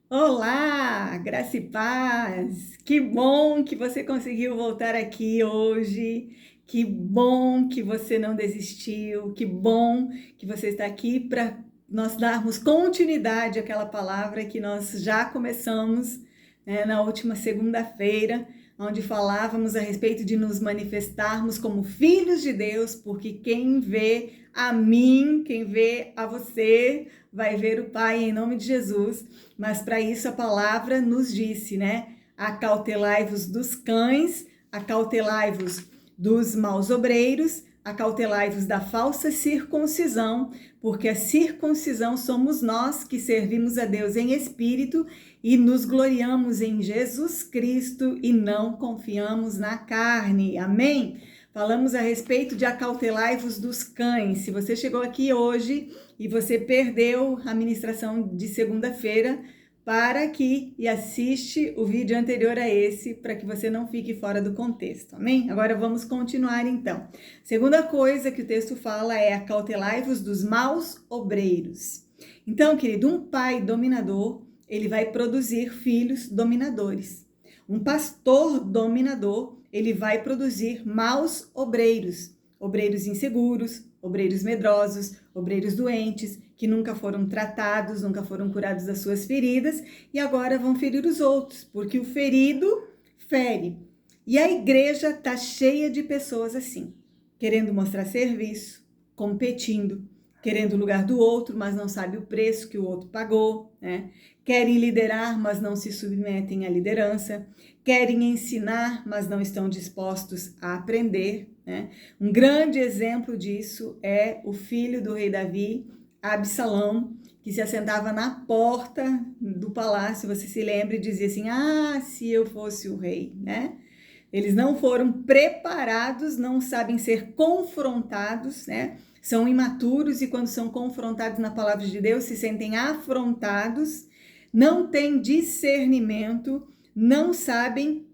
Olá, graça e paz! Que bom que você conseguiu voltar aqui hoje. Que bom que você não desistiu. Que bom que você está aqui para nós darmos continuidade àquela palavra que nós já começamos, na última segunda-feira, onde falávamos a respeito de nos manifestarmos como filhos de Deus, porque quem vê a mim, quem vê a você, vai ver o Pai em nome de Jesus. Mas para isso a palavra nos disse, né? Acautelai-vos dos cães, acautelai-vos dos maus obreiros, acautelai-vos da falsa circuncisão, porque a circuncisão somos nós que servimos a Deus em espírito e nos gloriamos em Jesus Cristo e não confiamos na carne. Amém? Falamos a respeito de acautelai-vos dos cães. Se você chegou aqui hoje e você perdeu a ministração de segunda-feira, para aqui e assiste o vídeo anterior a esse, para que você não fique fora do contexto, amém? Agora vamos continuar então. Segunda coisa que o texto fala é acautelai-vos dos maus obreiros. Então, querido, um pai dominador, ele vai produzir filhos dominadores. Um pastor dominador, ele vai produzir maus obreiros, obreiros inseguros, obreiros medrosos, obreiros doentes, que nunca foram tratados, nunca foram curados das suas feridas e agora vão ferir os outros, porque o ferido fere. E a igreja está cheia de pessoas assim, querendo mostrar serviço, competindo, querendo o lugar do outro, mas não sabe o preço que o outro pagou, né? Querem liderar, mas não se submetem à liderança, querem ensinar, mas não estão dispostos a aprender, né? Um grande exemplo disso é o filho do rei Davi, Absalão, que se assentava na porta do palácio, você se lembra, e dizia assim, se eu fosse o rei, né? Eles não foram preparados, não sabem ser confrontados, né? São imaturos e quando são confrontados na palavra de Deus, se sentem afrontados, não têm discernimento, não sabem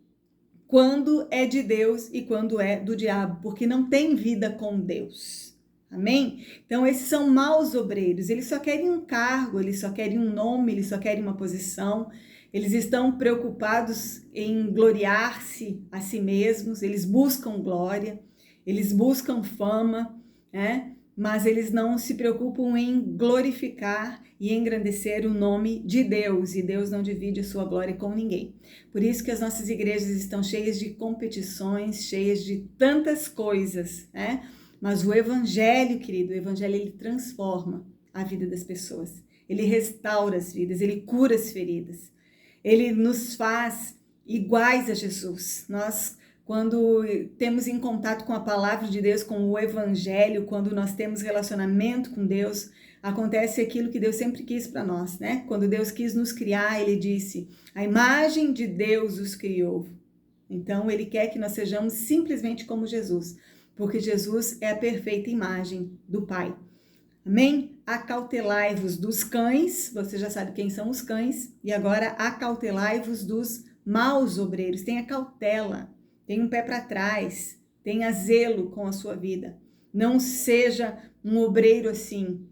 quando é de Deus e quando é do diabo, porque não tem vida com Deus. Amém? Então, esses são maus obreiros, eles só querem um cargo, eles só querem um nome, eles só querem uma posição, eles estão preocupados em gloriar-se a si mesmos, eles buscam glória, eles buscam fama, né? Mas eles não se preocupam em glorificar e engrandecer o nome de Deus, e Deus não divide a sua glória com ninguém. Por isso que as nossas igrejas estão cheias de competições, cheias de tantas coisas, né? Mas o evangelho, querido, o evangelho, ele transforma a vida das pessoas. Ele restaura as vidas, ele cura as feridas. Ele nos faz iguais a Jesus. Nós, quando temos em contato com a palavra de Deus, com o evangelho, quando nós temos relacionamento com Deus, acontece aquilo que Deus sempre quis para nós, né? Quando Deus quis nos criar, ele disse, a imagem de Deus os criou. Então, ele quer que nós sejamos simplesmente como Jesus, porque Jesus é a perfeita imagem do Pai. Amém? Acautelai-vos dos cães, você já sabe quem são os cães, e agora acautelai-vos dos maus obreiros. Tenha cautela, tenha um pé para trás, tenha zelo com a sua vida. Não seja um obreiro assim.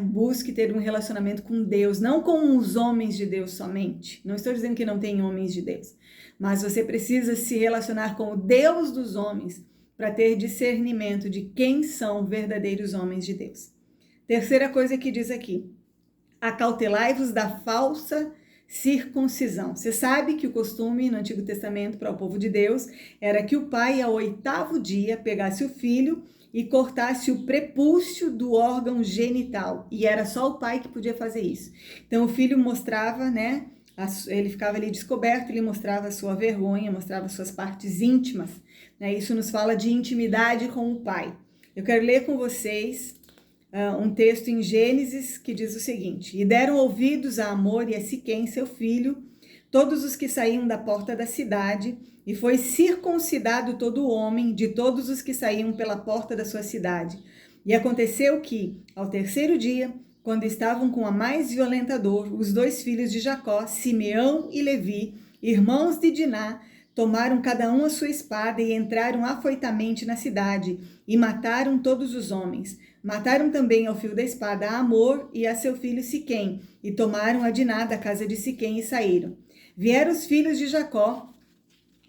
Busque ter um relacionamento com Deus, não com os homens de Deus somente. Não estou dizendo que não tem homens de Deus, mas você precisa se relacionar com o Deus dos homens para ter discernimento de quem são verdadeiros homens de Deus. Terceira coisa que diz aqui, acautelai-vos da falsa circuncisão. Você sabe que o costume no Antigo Testamento para o povo de Deus era que o pai, ao 8º dia, pegasse o filho e cortasse o prepúcio do órgão genital. E era só o pai que podia fazer isso. Então o filho mostrava, né? Ele ficava ali descoberto, ele mostrava a sua vergonha, mostrava suas partes íntimas. Né? Isso nos fala de intimidade com o pai. Eu quero ler com vocês um texto em Gênesis que diz o seguinte, e deram ouvidos a Amor e a Siquém, seu filho, todos os que saíam da porta da cidade, e foi circuncidado todo o homem de todos os que saíam pela porta da sua cidade. E aconteceu que, ao 3º dia, quando estavam com a mais violenta dor, os 2 filhos de Jacó, Simeão e Levi, irmãos de Diná, tomaram cada um a sua espada e entraram afoitamente na cidade e mataram todos os homens. Mataram também ao fio da espada a Amor e a seu filho Siquém, e tomaram a Diná da casa de Siquém e saíram. Vieram os filhos de Jacó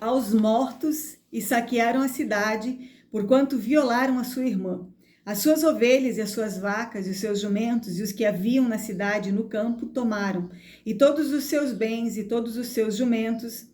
aos mortos e saquearam a cidade, porquanto violaram a sua irmã. As suas ovelhas e as suas vacas e os seus jumentos e os que haviam na cidade e no campo tomaram, e todos os seus bens e todos os seus jumentos,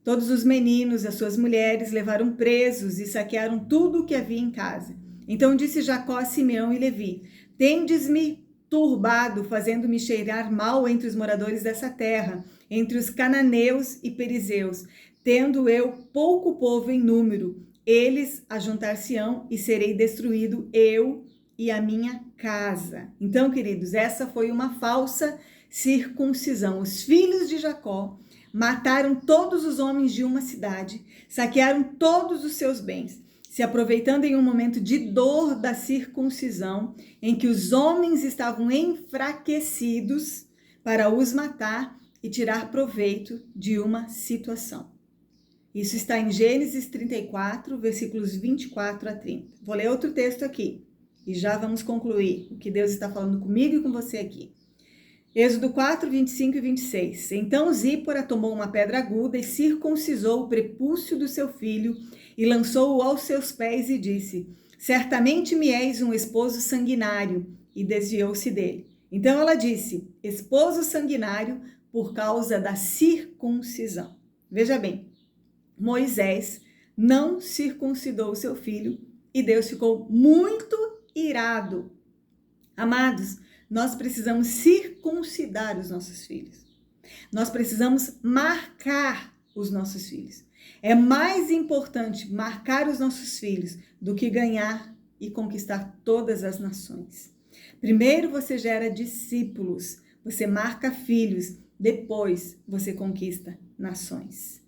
todos os meninos e as suas mulheres levaram presos e saquearam tudo o que havia em casa. Então disse Jacó a Simeão e Levi: tendes-me turbado, fazendo-me cheirar mal entre os moradores dessa terra, entre os cananeus e perizeus, tendo eu pouco povo em número. Eles ajuntar-se-ão e serei destruído, eu e a minha casa. Então, queridos, essa foi uma falsa circuncisão. Os filhos de Jacó mataram todos os homens de uma cidade, saquearam todos os seus bens, se aproveitando em um momento de dor da circuncisão, em que os homens estavam enfraquecidos para os matar e tirar proveito de uma situação. Isso está em Gênesis 34, versículos 24 a 30. Vou ler outro texto aqui e já vamos concluir o que Deus está falando comigo e com você aqui. Êxodo 4, 25 e 26. Então Zípora tomou uma pedra aguda e circuncisou o prepúcio do seu filho e lançou-o aos seus pés e disse: certamente me és um esposo sanguinário, e desviou-se dele. Então ela disse: esposo sanguinário por causa da circuncisão. Veja bem, Moisés não circuncidou o seu filho e Deus ficou muito irado. Amados, nós precisamos circuncidar os nossos filhos. Nós precisamos marcar os nossos filhos. É mais importante marcar os nossos filhos do que ganhar e conquistar todas as nações. Primeiro você gera discípulos, você marca filhos, depois você conquista nações.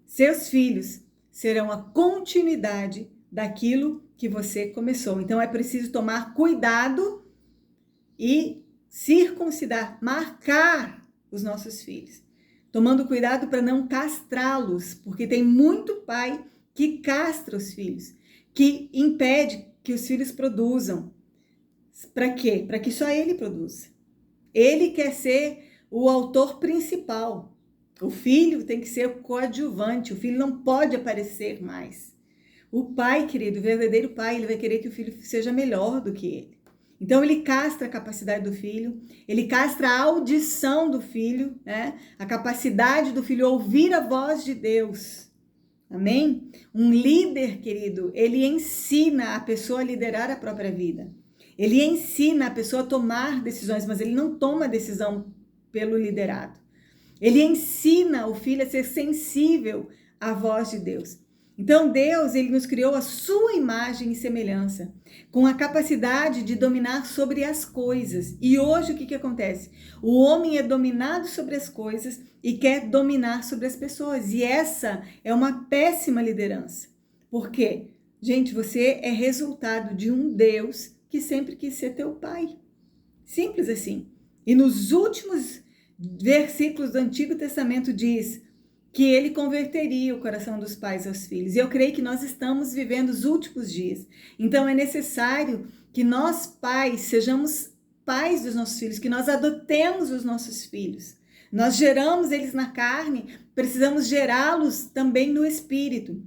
Seus filhos serão a continuidade daquilo que você começou. Então é preciso tomar cuidado e circuncidar, marcar os nossos filhos. Tomando cuidado para não castrá-los, porque tem muito pai que castra os filhos, que impede que os filhos produzam. Para quê? Para que só ele produza. Ele quer ser o autor principal. O filho tem que ser o coadjuvante, o filho não pode aparecer mais. O pai, querido, o verdadeiro pai, ele vai querer que o filho seja melhor do que ele. Então ele castra a capacidade do filho, ele castra a audição do filho, né? A capacidade do filho ouvir a voz de Deus. Amém? Um líder, querido, ele ensina a pessoa a liderar a própria vida. Ele ensina a pessoa a tomar decisões, mas ele não toma decisão pelo liderado. Ele ensina o filho a ser sensível à voz de Deus. Então Deus, ele nos criou a sua imagem e semelhança, com a capacidade de dominar sobre as coisas. E hoje o que acontece? O homem é dominado sobre as coisas e quer dominar sobre as pessoas. E essa é uma péssima liderança. Por quê? Gente, você é resultado de um Deus que sempre quis ser teu pai. Simples assim. E nos últimos versículos do Antigo Testamento diz que ele converteria o coração dos pais aos filhos. E eu creio que nós estamos vivendo os últimos dias. Então é necessário que nós pais sejamos pais dos nossos filhos, que nós adotemos os nossos filhos. Nós geramos eles na carne, precisamos gerá-los também no espírito.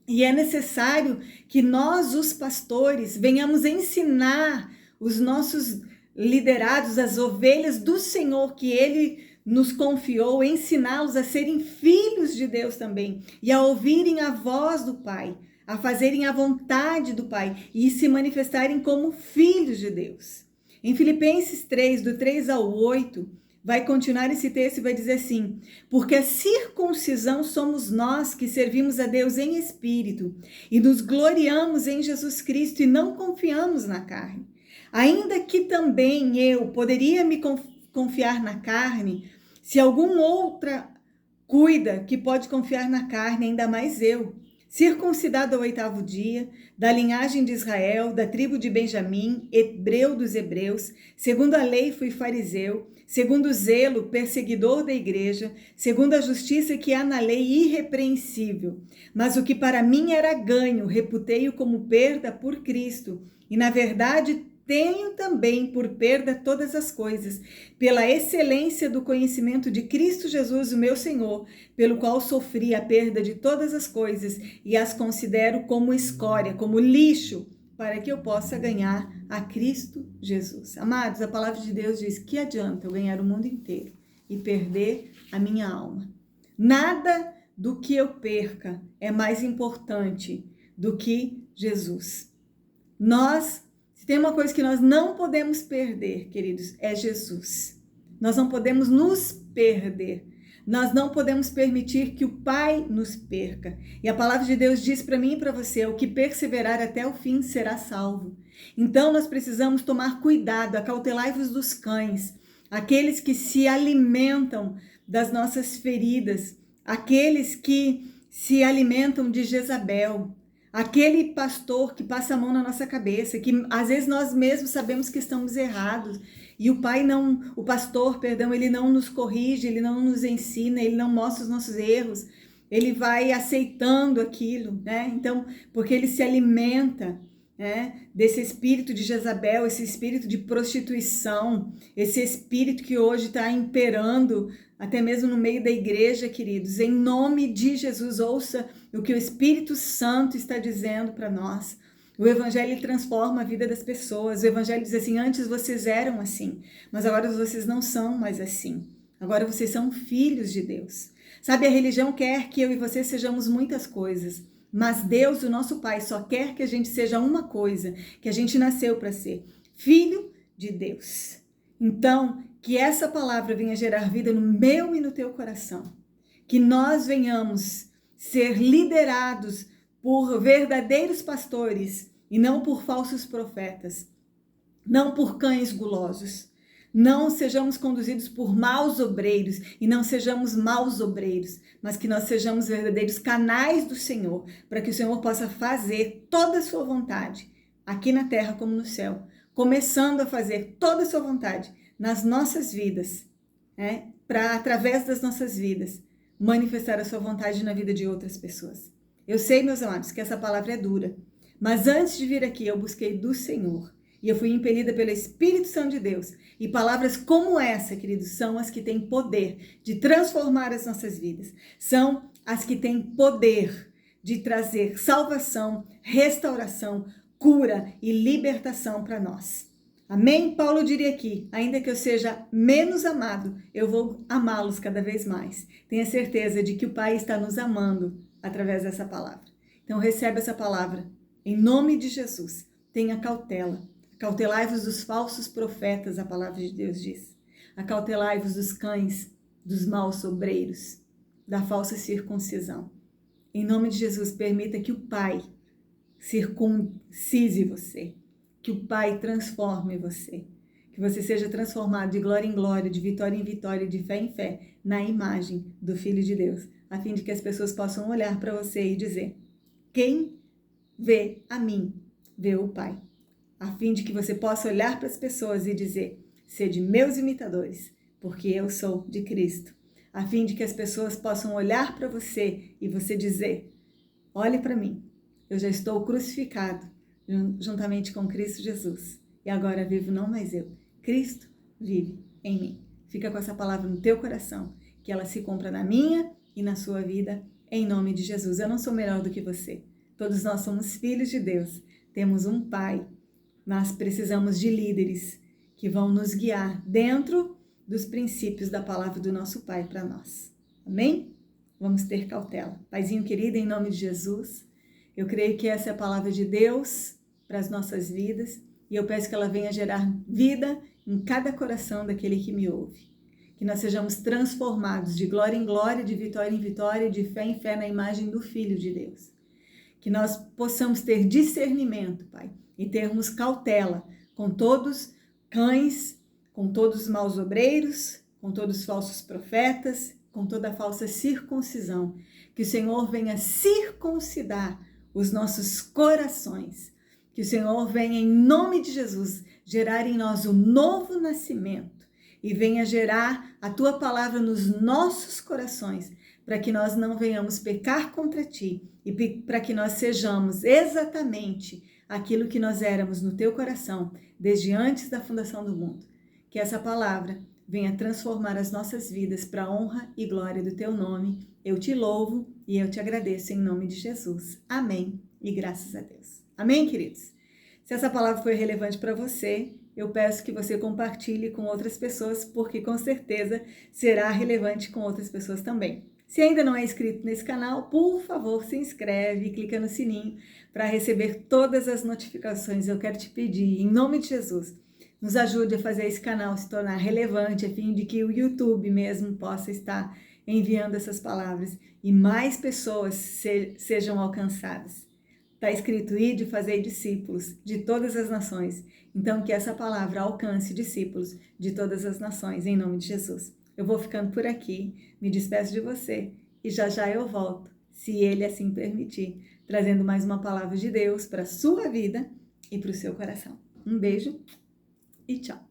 E é necessário que nós, os pastores, venhamos ensinar os nossos liderados, as ovelhas do Senhor que ele nos confiou, ensiná-los a serem filhos de Deus também e a ouvirem a voz do Pai, a fazerem a vontade do Pai e se manifestarem como filhos de Deus. Em Filipenses 3, do 3 ao 8, vai continuar esse texto e vai dizer assim: porque a circuncisão somos nós que servimos a Deus em espírito e nos gloriamos em Jesus Cristo e não confiamos na carne. Ainda que também eu poderia me confiar na carne, se algum outra cuida que pode confiar na carne, ainda mais eu. Circuncidado ao 8º dia, da linhagem de Israel, da tribo de Benjamim, hebreu dos hebreus, segundo a lei fui fariseu, segundo o zelo, perseguidor da igreja, segundo a justiça que há na lei, irrepreensível. Mas o que para mim era ganho, reputei-o como perda por Cristo, e na verdade tenho também por perda todas as coisas, pela excelência do conhecimento de Cristo Jesus, o meu Senhor, pelo qual sofri a perda de todas as coisas e as considero como escória, como lixo, para que eu possa ganhar a Cristo Jesus. Amados, a palavra de Deus diz: que adianta eu ganhar o mundo inteiro e perder a minha alma? Nada do que eu perca é mais importante do que Jesus. Se tem uma coisa que nós não podemos perder, queridos, é Jesus. Nós não podemos nos perder. Nós não podemos permitir que o Pai nos perca. E a palavra de Deus diz para mim e para você: o que perseverar até o fim será salvo. Então nós precisamos tomar cuidado, acautelai-vos dos cães, aqueles que se alimentam das nossas feridas, aqueles que se alimentam de Jezabel, aquele pastor que passa a mão na nossa cabeça, que às vezes nós mesmos sabemos que estamos errados, e o pastor, ele não nos corrige, ele não nos ensina, ele não mostra os nossos erros, ele vai aceitando aquilo, né? Então, porque ele se alimenta, né, desse espírito de Jezabel, esse espírito de prostituição, esse espírito que hoje está imperando até mesmo no meio da igreja, queridos. Em nome de Jesus, ouça o que o Espírito Santo está dizendo para nós. O Evangelho transforma a vida das pessoas. O Evangelho diz assim: antes vocês eram assim, mas agora vocês não são mais assim. Agora vocês são filhos de Deus. Sabe, a religião quer que eu e você sejamos muitas coisas, mas Deus, o nosso Pai, só quer que a gente seja uma coisa, que a gente nasceu para ser: filho de Deus. Então, que essa palavra venha gerar vida no meu e no teu coração. Que nós venhamos ser liderados por verdadeiros pastores e não por falsos profetas, não por cães gulosos. Não sejamos conduzidos por maus obreiros e não sejamos maus obreiros, mas que nós sejamos verdadeiros canais do Senhor, para que o Senhor possa fazer toda a sua vontade, aqui na terra como no céu, começando a fazer toda a sua vontade nas nossas vidas, para através das nossas vidas, manifestar a sua vontade na vida de outras pessoas. Eu sei, meus amados, que essa palavra é dura, mas antes de vir aqui eu busquei do Senhor e eu fui impelida pelo Espírito Santo de Deus. E palavras como essa, queridos, são as que têm poder de transformar as nossas vidas. São as que têm poder de trazer salvação, restauração, cura e libertação para nós. Amém? Paulo diria aqui: ainda que eu seja menos amado, eu vou amá-los cada vez mais. Tenha certeza de que o Pai está nos amando através dessa palavra. Então recebe essa palavra em nome de Jesus. Tenha cautela. Acautelai-vos dos falsos profetas, a palavra de Deus diz. Acautelai-vos dos cães, dos maus obreiros, da falsa circuncisão. Em nome de Jesus, permita que o Pai circuncise você, que o Pai transforme você, que você seja transformado de glória em glória, de vitória em vitória, de fé em fé, na imagem do Filho de Deus, a fim de que as pessoas possam olhar para você e dizer: quem vê a mim, vê o Pai. A fim de que você possa olhar para as pessoas e dizer: sede meus imitadores, porque eu sou de Cristo. A fim de que as pessoas possam olhar para você e você dizer: olhe para mim, eu já estou crucificado juntamente com Cristo Jesus. E agora vivo não mais eu, Cristo vive em mim. Fica com essa palavra no teu coração, que ela se cumpra na minha e na sua vida, em nome de Jesus. Eu não sou melhor do que você. Todos nós somos filhos de Deus. Temos um Pai. Nós precisamos de líderes que vão nos guiar dentro dos princípios da palavra do nosso Pai para nós. Amém? Vamos ter cautela. Paizinho querido, em nome de Jesus, eu creio que essa é a palavra de Deus para as nossas vidas e eu peço que ela venha gerar vida em cada coração daquele que me ouve. Que nós sejamos transformados de glória em glória, de vitória em vitória, de fé em fé na imagem do Filho de Deus. Que nós possamos ter discernimento, Pai, e termos cautela com todos cães, com todos os maus obreiros, com todos os falsos profetas, com toda a falsa circuncisão. Que o Senhor venha circuncidar os nossos corações. Que o Senhor venha, em nome de Jesus, gerar em nós um novo nascimento e venha gerar a Tua palavra nos nossos corações, para que nós não venhamos pecar contra Ti e para que nós sejamos exatamente aquilo que nós éramos no teu coração, desde antes da fundação do mundo. Que essa palavra venha transformar as nossas vidas para a honra e glória do teu nome. Eu te louvo e eu te agradeço em nome de Jesus. Amém. E graças a Deus. Amém, queridos? Se essa palavra foi relevante para você, eu peço que você compartilhe com outras pessoas, porque com certeza será relevante com outras pessoas também. Se ainda não é inscrito nesse canal, por favor, se inscreve e clica no sininho para receber todas as notificações. Eu quero te pedir, em nome de Jesus, nos ajude a fazer esse canal se tornar relevante, a fim de que o YouTube mesmo possa estar enviando essas palavras e mais pessoas sejam alcançadas. Está escrito: ide fazer discípulos de todas as nações. Então, que essa palavra alcance discípulos de todas as nações, em nome de Jesus. Eu vou ficando por aqui, me despeço de você e já já eu volto, se Ele assim permitir, trazendo mais uma palavra de Deus para a sua vida e para o seu coração. Um beijo e tchau!